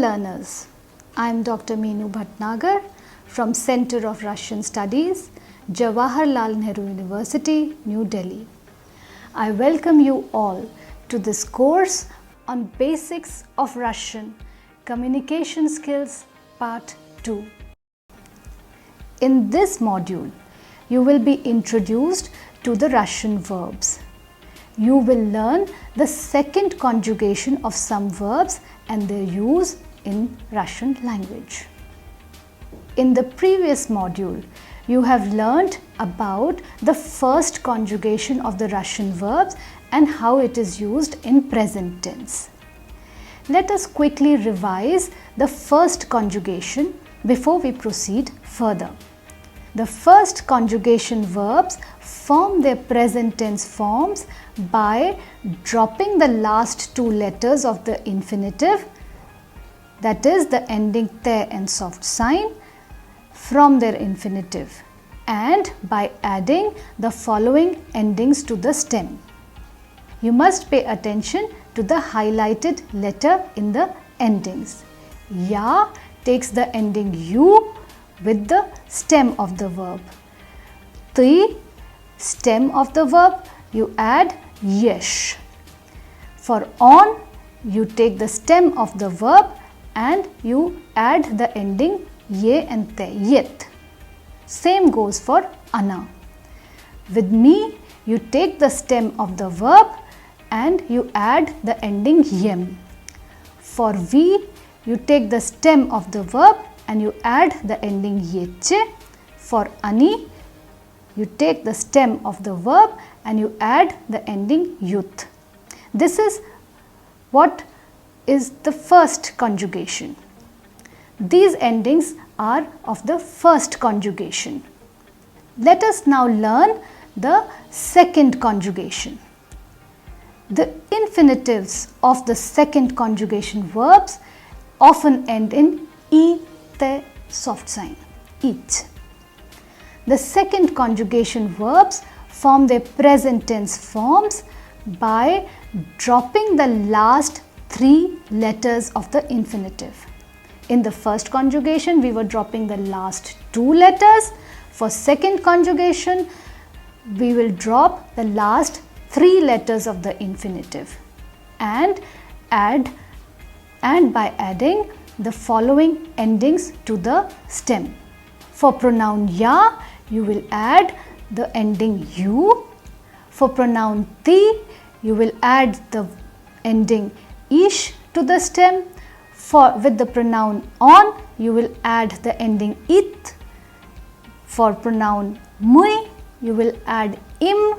learners, I am Dr. Meenu Bhatnagar from Center of Russian Studies, Jawaharlal Nehru University, New Delhi. I welcome you all to this course on Basics of Russian Communication Skills Part 2. In this module, you will be introduced to the Russian verbs. You will learn the second conjugation of some verbs and their use in Russian language. In the previous module, you have learnt about the first conjugation of the Russian verbs and how it is used in present tense. Let us quickly revise the first conjugation before we proceed further. The first conjugation verbs form their present tense forms by dropping the last two letters of the infinitive, that is the ending te and soft sign, from their infinitive, and by adding the following endings to the stem. You must pay attention to the highlighted letter in the endings. Ya takes the ending u with the stem of the verb. Ti, stem of the verb, you add yesh. For on, you take the stem of the verb and you add the ending ye and te, yet. Same goes for ana. With me, you take the stem of the verb and you add the ending yem. For we, you take the stem of the verb and you add the ending yeche. For ani, you take the stem of the verb and you add the ending yut. This is what is the first conjugation. These endings are of the first conjugation. Let us now learn the second conjugation. The infinitives of the second conjugation verbs often end in e, te, soft sign, eat. The second conjugation verbs form their present tense forms by dropping the last three letters of the infinitive. In the first conjugation, we were dropping the last two letters. For second conjugation, we will drop the last three letters of the infinitive and by adding the following endings to the stem. For pronoun ya, you will add the ending u. For pronoun ti, you will add the ending ish to the stem. With the pronoun on, you will add the ending it. For pronoun mui, you will add im.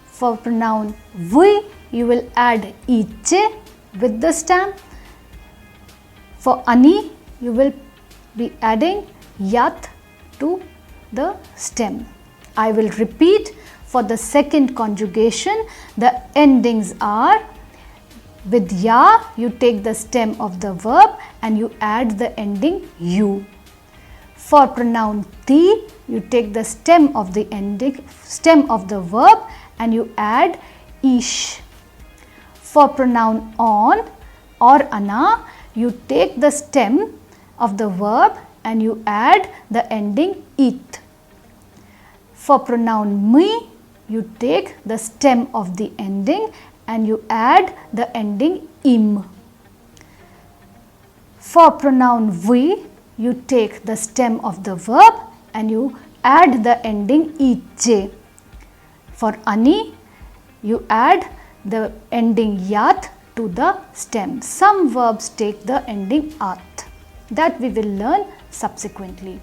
For pronoun vui, you will add iche with the stem. For ani, you will be adding yat to the stem. I will repeat. For the second conjugation, the endings are: with ya, you take the stem of the verb and you add the ending u. For pronoun ti, you take the stem of the verb and you add ish. For pronoun on or ana, you take the stem of the verb and you add the ending it. For pronoun mui, you take the stem of the ending and you add the ending im. For pronoun vui, you take the stem of the verb and you add the ending iche. For ani, you add the ending yat to the stem. Some verbs take the ending at. That we will learn subsequently.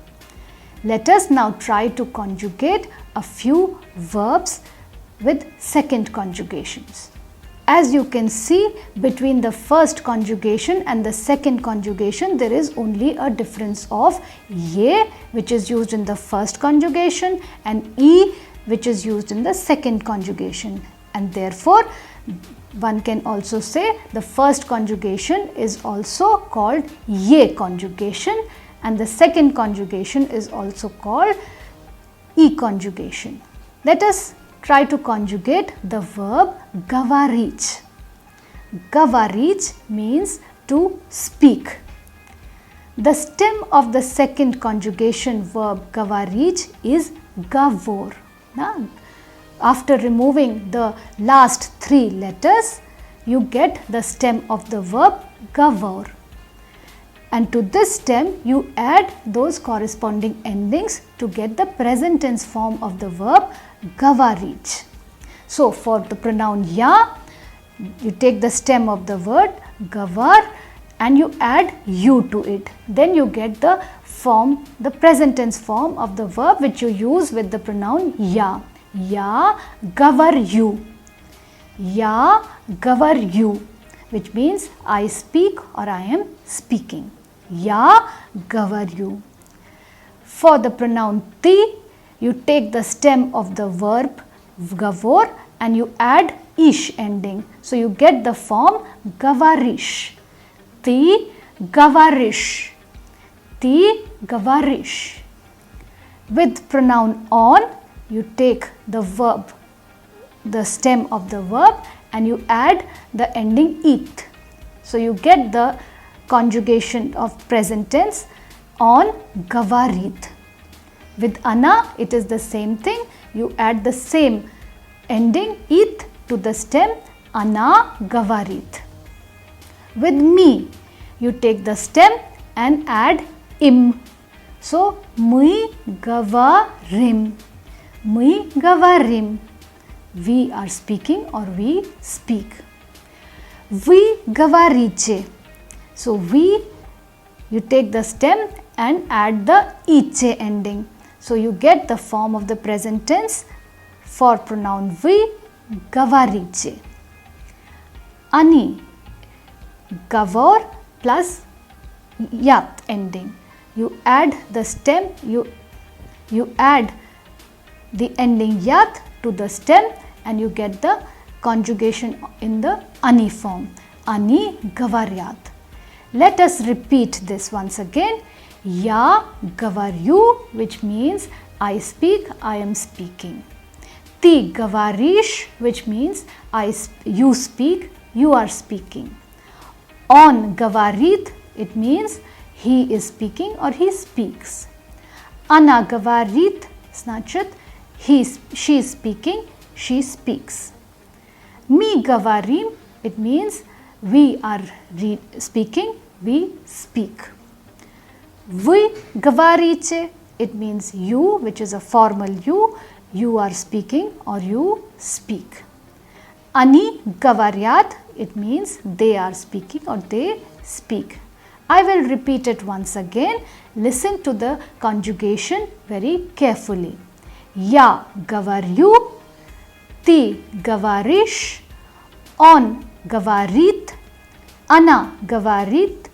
Let us now try to conjugate a few verbs with second conjugations. As you can see, between the first conjugation and the second conjugation, there is only a difference of ye, which is used in the first conjugation, and e, which is used in the second conjugation. And therefore, one can also say the first conjugation is also called ye conjugation and the second conjugation is also called e conjugation. Let us try to conjugate the verb gavarich. Gavarich means to speak. The stem of the second conjugation verb gavarij is gavor. Now, after removing the last three letters, you get the stem of the verb gavor. And to this stem, you add those corresponding endings to get the present tense form of the verb gavarij. So, for the pronoun ya, you take the stem of the word gavar and you add you to it. Then you get the form, the present tense form of the verb which you use with the pronoun ya. Ya gavar you. Ya gavar you, which means I speak or I am speaking. Ya gavar you. For the pronoun ti, you take the stem of the verb gavor and you add ish ending. So you get the form gavarish. Ti gavarish. Ti gavarish. With pronoun on, you take the verb, the stem of the verb, and you add the ending it. So you get the conjugation of present tense on gavarit. With ana, it is the same thing. You add the same ending it to the stem ana gavarit. With me, you take the stem and add im. So, mui gavarim. Mui gavarim. We are speaking or we speak. Vi gavarice. So, we, you take the stem and add the ice ending. So, you get the form of the present tense for pronoun vi gavarice. Ani, gavor plus yat ending. You add the stem, you add the ending yat to the stem and you get the conjugation in the ani form. Ani gavaryat. Let us repeat this once again. Ya gavaryu, which means I speak, I am speaking. Ti gavarish, which means you speak, you are speaking. On gavarit, it means he is speaking or he speaks. Ana gavarit, snachit, she is speaking, she speaks. Mi gavarim, it means we are speaking, we speak. Vi gavarice, it means you, which is a formal you are speaking or you speak. Ani gavaryat, it means they are speaking or they speak. I will repeat it once again. Listen to the conjugation very carefully. Ya gavaryu, ti gavarish, on gavarit, ana gavarit,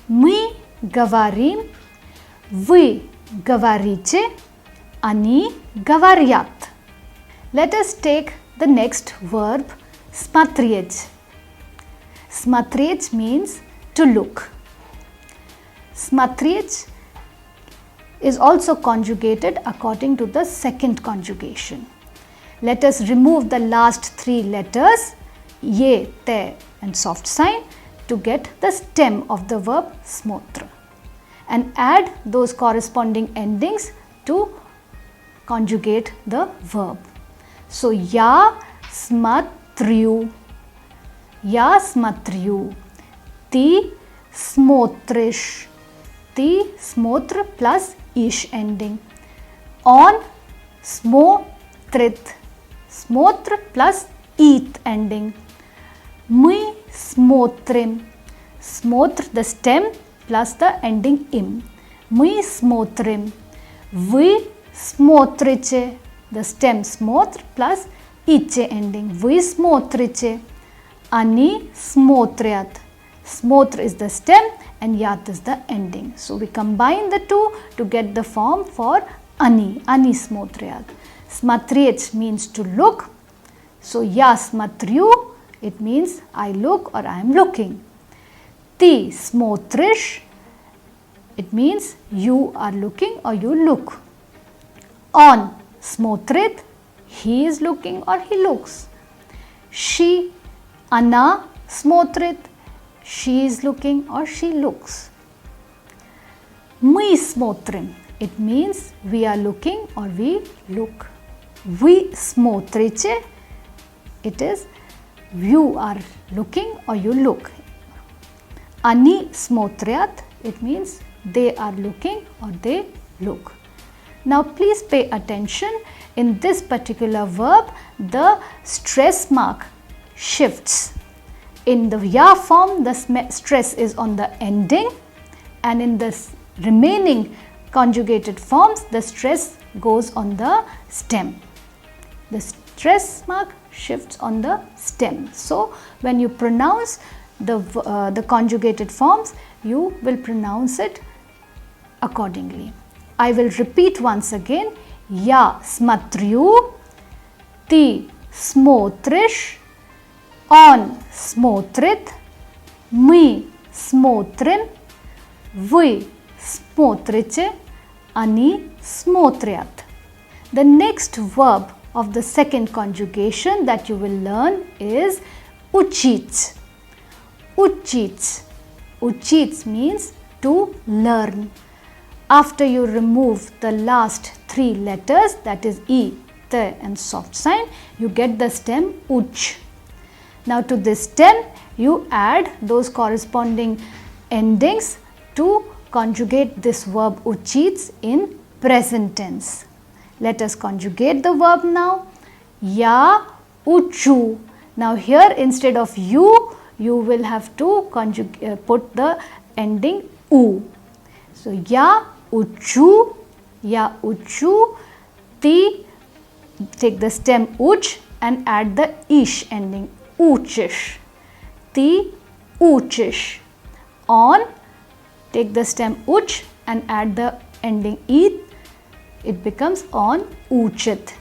mi gavarim, vi gavarice, ani gavaryat. Let us take the next verb, smatriec. Smatriec means to look. Smatriec is also conjugated according to the second conjugation. Let us remove the last three letters, ye, te and soft sign to get the stem of the verb smotra and add those corresponding endings to conjugate the verb. So, ya smatriu, ya smatriu, ti smotrish, ti smotr plus ish ending. On smotrit, smotr plus eat ending. Mi smotrim, smotr the stem plus the ending im. Mi smotrim, vi smotrice, the stem smotr plus ice ending. Vi smotrice, ani smotriat. Smotr is the stem and yat is the ending. So, we combine the two to get the form for ani, ani smotriat. Smatriec means to look. So, ya smatriu, it means I look or I am looking. Ti smotrish, it means you are looking or you look. On smotrit, he is looking or he looks. She, ana smotrit, she is looking or she looks. Мы смотрим, it means we are looking or we look. Вы смотрите, it is you are looking or you look. Они смотрят, it means they are looking or they look. Now please pay attention, in this particular verb the stress mark shifts. In the ya form the stress is on the ending, and in the remaining conjugated forms the stress goes on the stem. The stress mark shifts on the stem. So when you pronounce the conjugated forms, you will pronounce it accordingly. I will repeat once again. Я смотрю, ты смотришь, он смотрит, мы смотрим, вы смотрите, они смотрят. The next verb of the second conjugation that you will learn is учить. Учить. Учить means to learn. After you remove the last three letters, that is E, T and soft sign, you get the stem uch. Now to this stem you add those corresponding endings to conjugate this verb uchits in present tense. Let us conjugate the verb now. Ya uchu. Now here instead of you will have to put the ending u. So ya uchu, ti, take the stem uch and add the ish ending, uchish, ti uchish. On, take the stem uch and add the ending it, it becomes on uchit.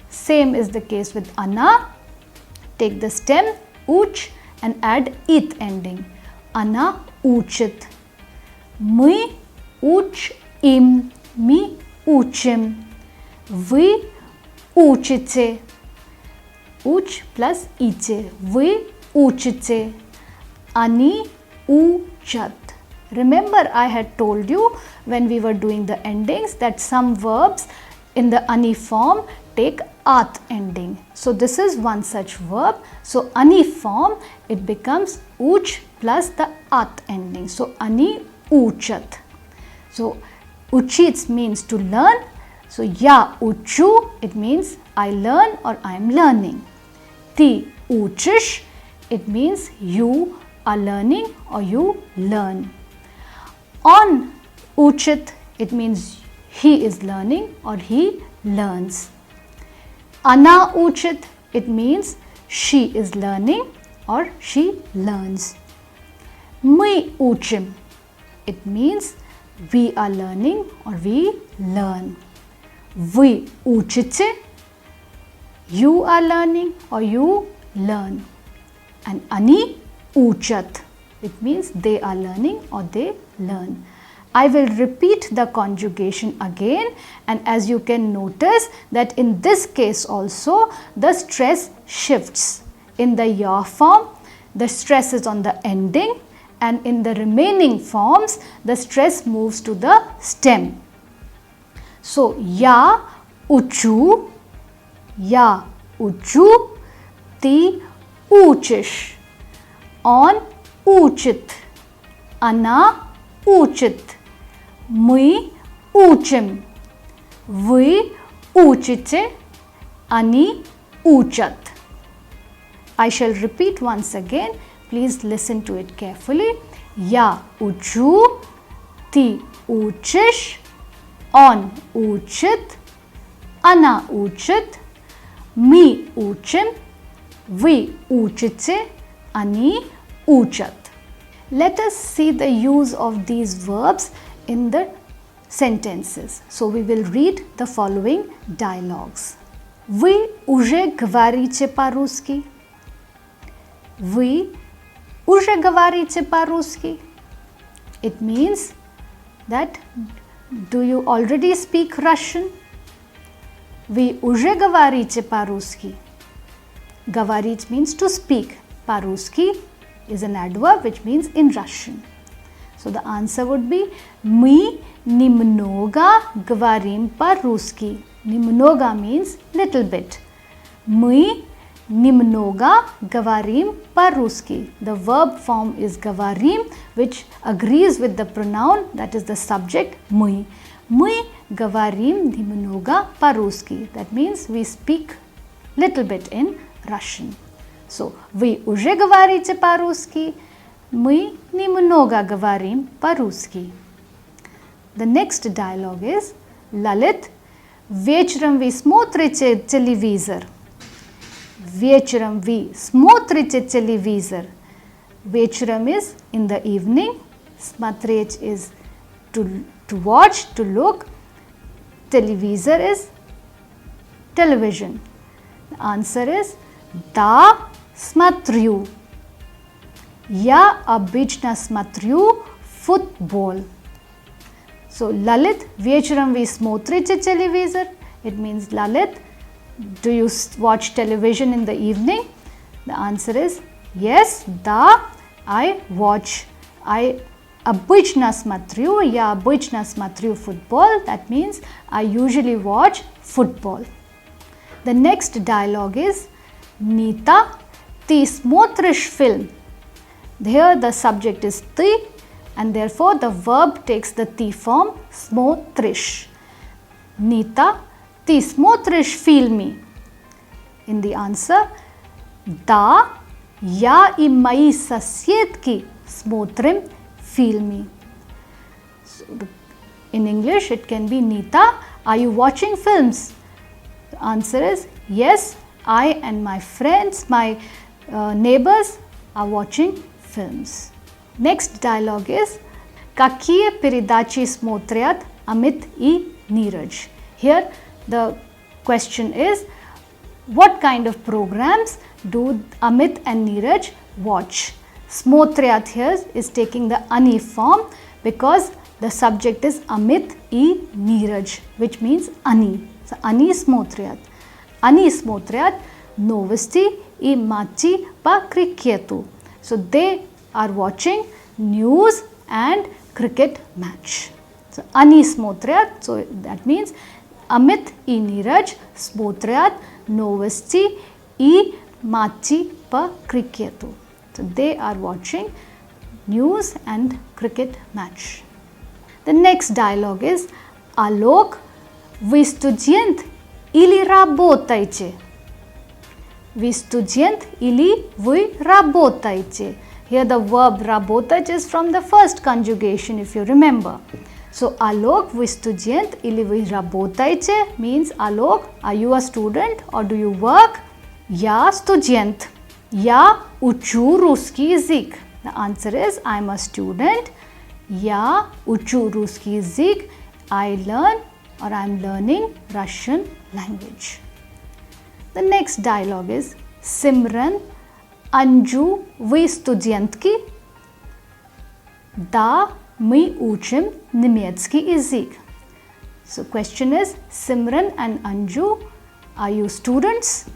Same is the case with ana, take the stem uch and add it ending, ana uchit. Мы учим, мы учим. Вы учите. Уч plus ите. Вы учите. Они учат. Remember I had told you when we were doing the endings that some verbs in the ani form take at ending. So this is one such verb. So ani form it becomes uch plus the at ending. So ani uchat. So uchits means to learn. So ya uchu it means I learn or I am learning. Ti uchish it means you are learning or you learn. On uchit it means he is learning or he learns. Ana uchit it means she is learning or she learns. Мы учим it means we are learning or we learn. Вы учите, you are learning or you learn. And они учат, it means they are learning or they learn. I will repeat the conjugation again, and as you can notice that in this case also the stress shifts. In the ya form the stress is on the ending, and in the remaining forms the stress moves to the stem. So ya uchu, ti uchish, on uchit, ana учит, мы учим, вы учите, они учат. I shall repeat once again. Please listen to it carefully. Я учу, ты учишь, он учит, она учит, мы учим, вы учите, они учат. Let us see the use of these verbs in the sentences. So we will read the following dialogues. Вы уже говорите по-русски? Вы уже говорите по-русски? It means that do you already speak Russian? Вы уже говорите по-русски? Говорить means to speak. По-русски is an adverb which means in Russian. So the answer would be Мы немного говорим по-русски. Немного means little bit. Мы немного говорим по-русски. The verb form is говорим, which agrees with the pronoun, that is the subject мы. Мы говорим немного по-русски. That means we speak little bit in Russian. So, вы уже говорите по-русски, мы немного говорим по-русски. The next dialogue is Lalit, вечером вы смотрите телевизор. Вечером вы смотрите телевизор. Вечером is in the evening. Смотреть is to watch, to look. Телевизор is television. The answer is да, смотрю. Я обычно смотрю футбол. So, Lalit, вечером вы смотрите телевизор. It means, Lalit, do you watch television in the evening? The answer is yes, да, I watch. I обычно смотрю, я обычно смотрю football. That means I usually watch football. The next dialogue is Nita, ты смотришь фильм. Here the subject is ты, and therefore the verb takes the ты form, смотришь. Nita, ты смотришь фильмы? In the answer, да, я и мои соседки смотрим фильмы. So, in English it can be, Nita, are you watching films? The answer is yes, I and my friends, my neighbors are watching films. Next dialogue is какие передачи смотрят Amit и Neeraj? Here the question is, what kind of programs do Amit and Neeraj watch? Смотрят here is taking the ani form because the subject is Amit и Neeraj, which means ani. So, они смотрят. Они смотрят новости и матчи по крикету. So, they are watching news and cricket match. So, они смотрят, so that means Amit и Neeraj смотрят новости и матчи по крикету. So, they are watching news and cricket match. The next dialogue is Alok, вы студент или работаете? Вы студент или вы работаете? Here the verb работать is from the first conjugation, if you remember. So, Alok, вы студент или вы работаете means, Alok, are you a student or do you work? Я студент. Я учу русский язык. The answer is, I am a student. Я учу русский язык. I learn or I am learning Russian language. The next dialogue is Simran, Anju, вы студентки? Да, мы учим немецкий язык. So question is, Simran and Anju, are you students?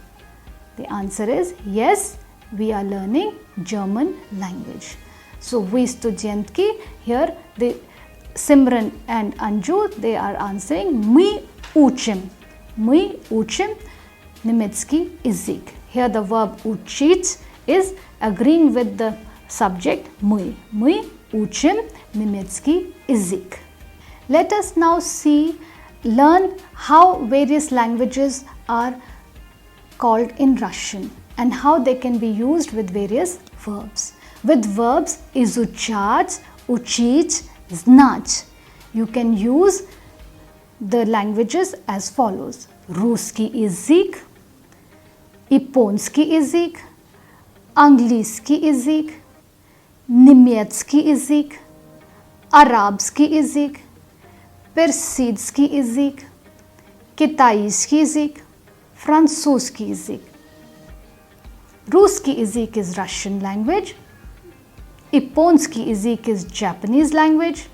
The answer is yes, we are learning German language. So we студентки, here the Simran and Anju, they are answering мы учим немецкий язык. Here the verb учить is agreeing with the subject мы учим немецкий язык. Let us now learn how various languages are called in Russian and how they can be used with various verbs. With verbs изучать, учить, знать, you can use the languages as follows: русский язык, японский язык, английский язык, немецкий язык, арабский язык, персидский язык, китайский язык, французский язык. Русский язык is Russian language, японский язык is Japanese language,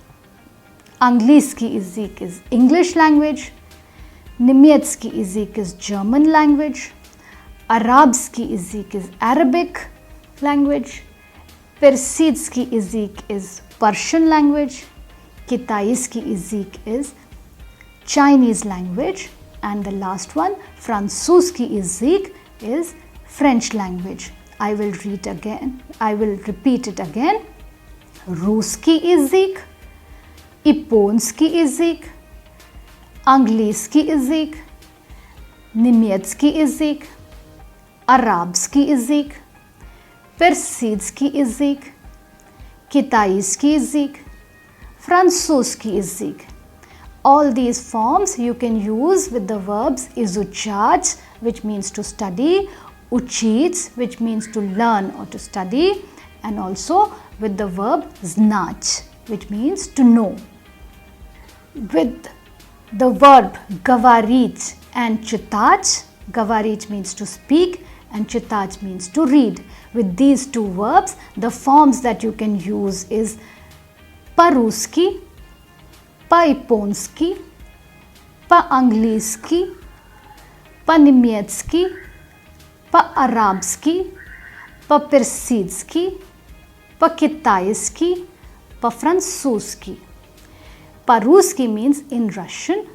английский язык is English language, немецкий язык is German language, арабский язык is Arabic language, Persидski язык is Persian language. Kitaiski язык is Chinese language. And the last one, Francuski язык is French language. I will repeat it again. Ruski язык, Японский язык, Английский язык, Немецкий язык, Арабский язык, Персидский язык, Китайский язык, Французский язык. All these forms you can use with the verbs izuchать, which means to study, учить, which means to learn or to study, and also with the verb znать, which means to know. With the verb говорить and читать, говорить means to speak and читать means to read. With these two verbs, the forms that you can use is по-русски, по-японски, по-английски, по-немецки, по-арабски, по-персидски, по-китайски, по-французски. По-русски means in Russian.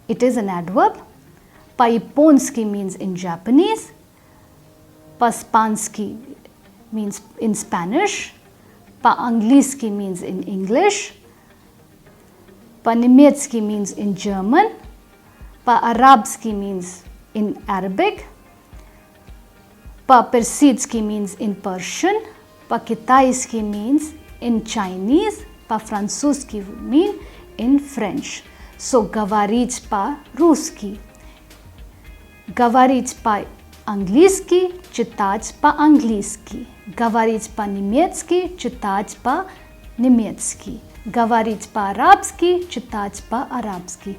It is an adverb. По-японски means in Japanese. По-испански means in Spanish. По-английски means in English. По-немецки means in German. По-арабски means in Arabic. По-персидски means in Persian. По-китайски means in Chinese. По-французски mean in French. So, говорить по-русски. Говорить по-английски, читать по-английски. Говорить по-немецки, читать по-немецки. Говорить по-арабски, читать по-арабски.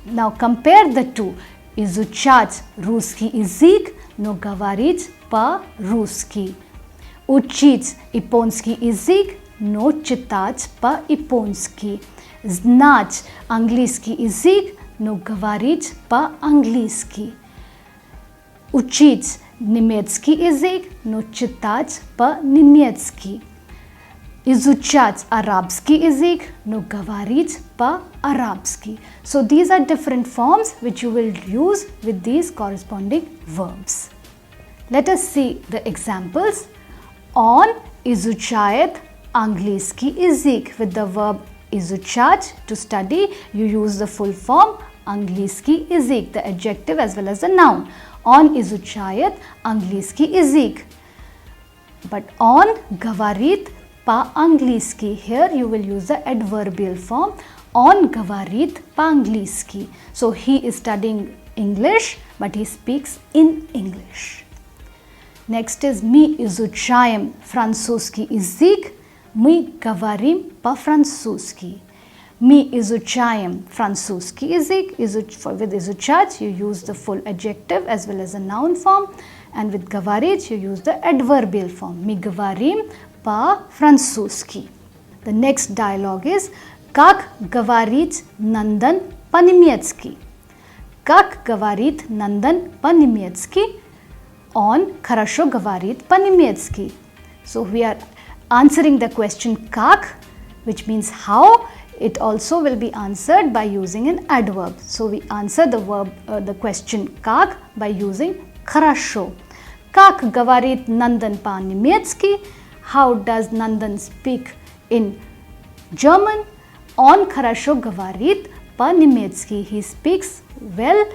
Now compare the two. Изучать русский язык, но говорить по-русски. Учить японский язык, но читать по-японски. Знать английский язык, но говорить по-английски. Учить немецкий язык, но читать по-немецки. Изучать арабский язык, но говорить по-арабски. So these are different forms which you will use with these corresponding verbs. Let us see the examples. Он изучает английский язык. With the verb изучать, to study, you use the full form английский язык, the adjective as well as the noun. Он изучает английский язык. But он говорит по-английски. Here you will use the adverbial form. Он говорит по-английски. So he is studying English, but he speaks in English. Next is мы изучаем французский язык. Мы говорим по-французски. Мы изучаем французский язык. With изучать, you use the full adjective as well as the noun form. And with говорить, you use the adverbial form. Мы говорим по-французски. The next dialogue is как говорит Нандан по-немецки. Как говорит Нандан по-немецки? Он хорошо говорит по-немецки. So we are answering the question как, which means how. It also will be answered by using an adverb. So we answer the question как by using хорошо. Как говорит Нандан по-немецки? How does Nandan speak in German? Он хорошо говорит по-немецки. He speaks well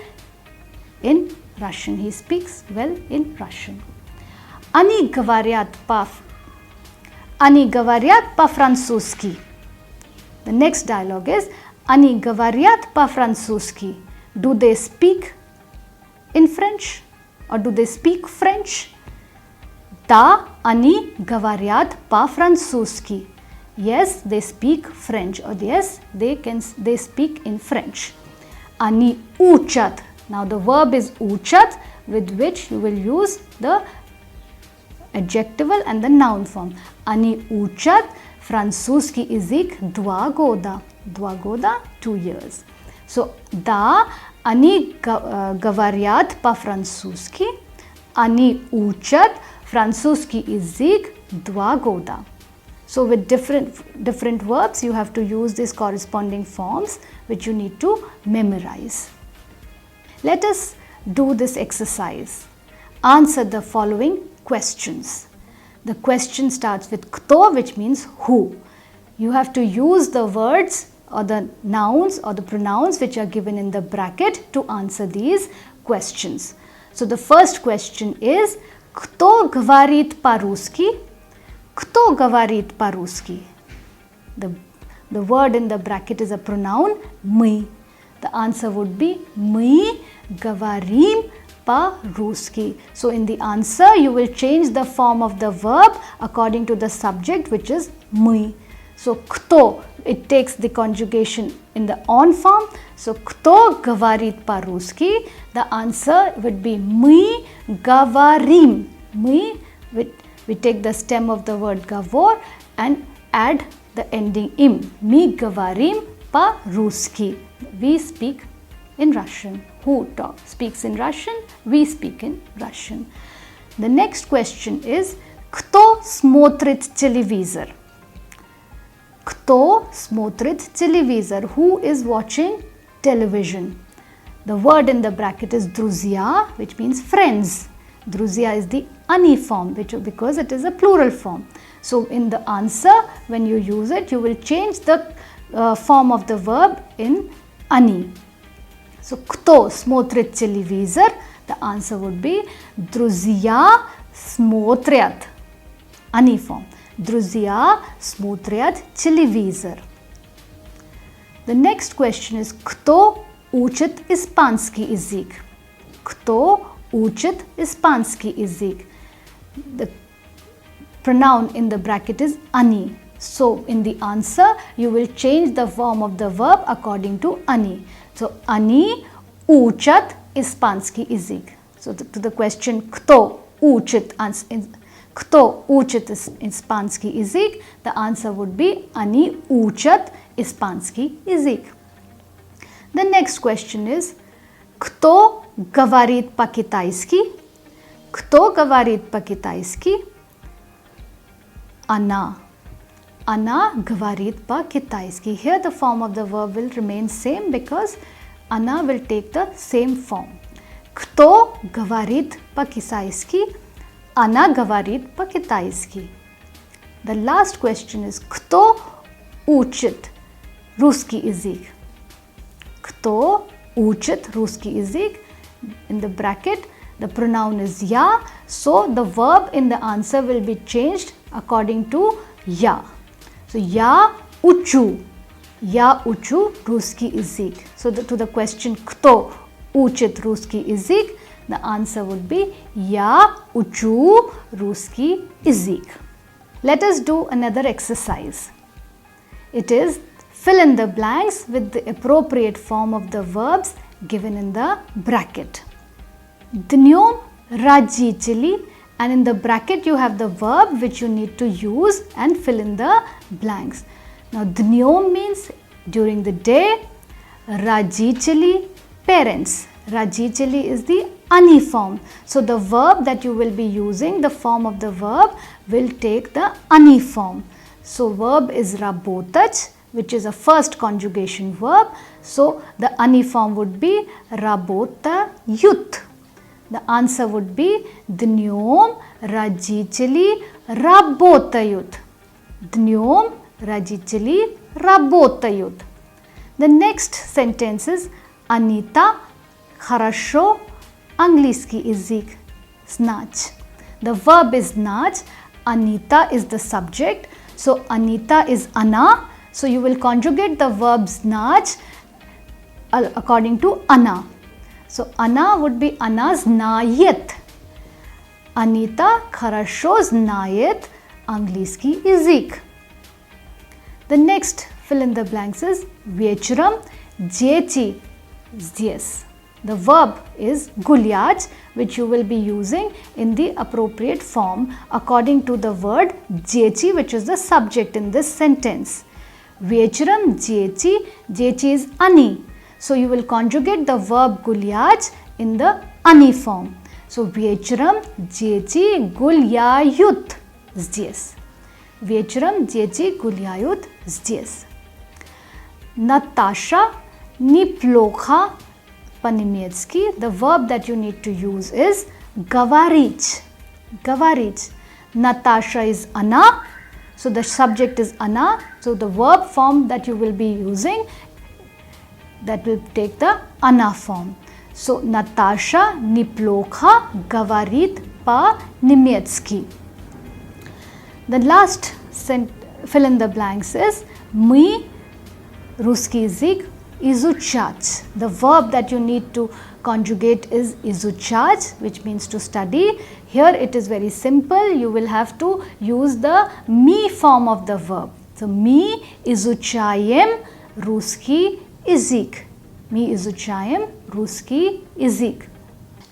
in Russian. He speaks well in Russian. Они говорят по-французски. The next dialogue is они говорят по-французски. Do they speak in French or do they speak French? Да, они говорят по-французски. Yes, they speak French, or yes, they speak in French. Они учат. Now the verb is учат, with which you will use the adjectival and the noun form. Они учат французский язык 2 года. 2 года, 2 years. So, да, они говорят по-французски. Они учат французский язык dvagoda. So with different verbs, you have to use these corresponding forms which you need to memorize. Let us do this exercise. Answer the following questions. The question starts with kto, which means who. You have to use the words or the nouns or the pronouns which are given in the bracket to answer these questions. So the first question is, kto gvarit по-русски? Kto gvarit по-русски? The word in the bracket is a pronoun мы. The answer would be мы говорим по-русски. So in the answer you will change the form of the verb according to the subject, which is мы. So kto, it takes the conjugation in the on form. So kto gvarit по-русски? The answer would be мы говорим. Мы, we take the stem of the word gavor and add the ending im. Мы говорим по-русски. We speak in Russian. Who speaks in Russian? We speak in Russian. The next question is, кто смотрит телевизор? Кто смотрит телевизор? Who is watching television? The word in the bracket is друзья, which means friends. Друзья is the ani form, because it is a plural form. So in the answer, when you use it, you will change the form of the verb in ani. So кто смотрит телевизор? The answer would be друзья смотрят. Ani form. Друзья смотрят телевизор. The next question is, кто учит испанский язык? Кто учит испанский язык? The pronoun in the bracket is ani. So in the answer you will change the form of the verb according to ani. So они учат испанский язык. So to the question кто учит испанский язык, the answer would be они учат испанский язык. The next question is, кто говорит по-китайски? Кто говорит по-китайски? Она. Она говорит по-китайски. Here the form of the verb will remain same because она will take the same form. Кто говорит по-китайски? Она говорит по-китайски. The last question is, кто учит русский язык? Кто учит русский язык? In the bracket, the pronoun is я, so the verb in the answer will be changed according to я. So я учу русский язык. So to the question кто учит русский язык, the answer would be я учу русский язык. Let us do another exercise. It is fill in the blanks with the appropriate form of the verbs given in the bracket. Dnем родители, and in the bracket you have the verb which you need to use and fill in the blanks. Now dnем means during the day, родители, parents. Родители is the ani form. So the verb that you will be using, the form of the verb will take the ani form. So verb is работать, which is a first conjugation verb. So the ani form would be работают. The answer would be днем родители работают. Днем родители работают. The next sentence is Anita хорошо английский язык знать. The verb is знать. Anita is the subject. So Anita is она. So you will conjugate the verb знать according to она. So она would be она знает. Anita хорошо знает английский язык. The next fill in the blanks is вечером дети здесь. The verb is гулять, which you will be using in the appropriate form according to the word дети, which is the subject in this sentence. Вечером дети, дети is они. So you will conjugate the verb гулять in the ani form. So вечером дети гуляют. здесь. Вечером дети гуляют здесь. Natasha неплохо по-немецки. The verb that you need to use is говорить. Говорить. Natasha is она. So the subject is она. So the verb form that you will be using, that will take the она form. So Natasha неплохо говорит по-немецки. The last fill in the blanks is мы русский язык изучать. The verb that you need to conjugate is изучать, which means to study. Here it is very simple. You will have to use the me form of the verb. So мы изучаем русский язык. Мы изучаем русский язык.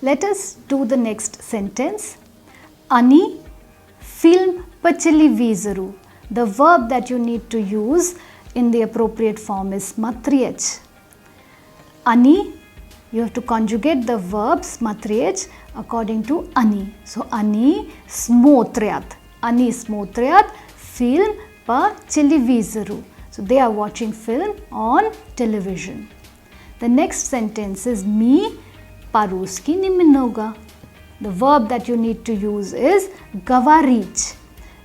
Let us do the next sentence. Они фильм по телевизору. The verb that you need to use in the appropriate form is смотреть. Они, you have to conjugate the verb смотреть according to они. So они смотрят. Они смотрят фильм по телевизору. So they are watching film on television. The next sentence is me по-русски немного. The verb that you need to use is говорить.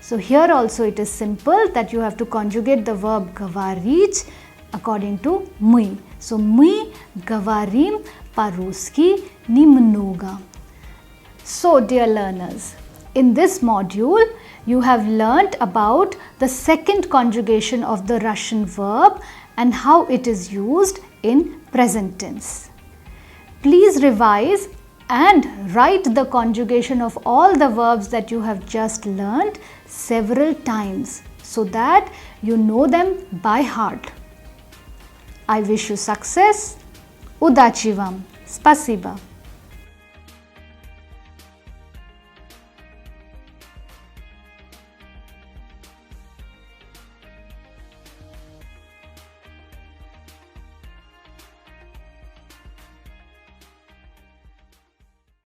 So here also it is simple that you have to conjugate the verb говорить according to мы. So мы говорим по-русски немного. So dear learners, in this module you have learnt about the second conjugation of the Russian verb and how it is used in present tense. Please revise and write the conjugation of all the verbs that you have just learnt several times so that you know them by heart. I wish you success. Удачи вам. Спасибо.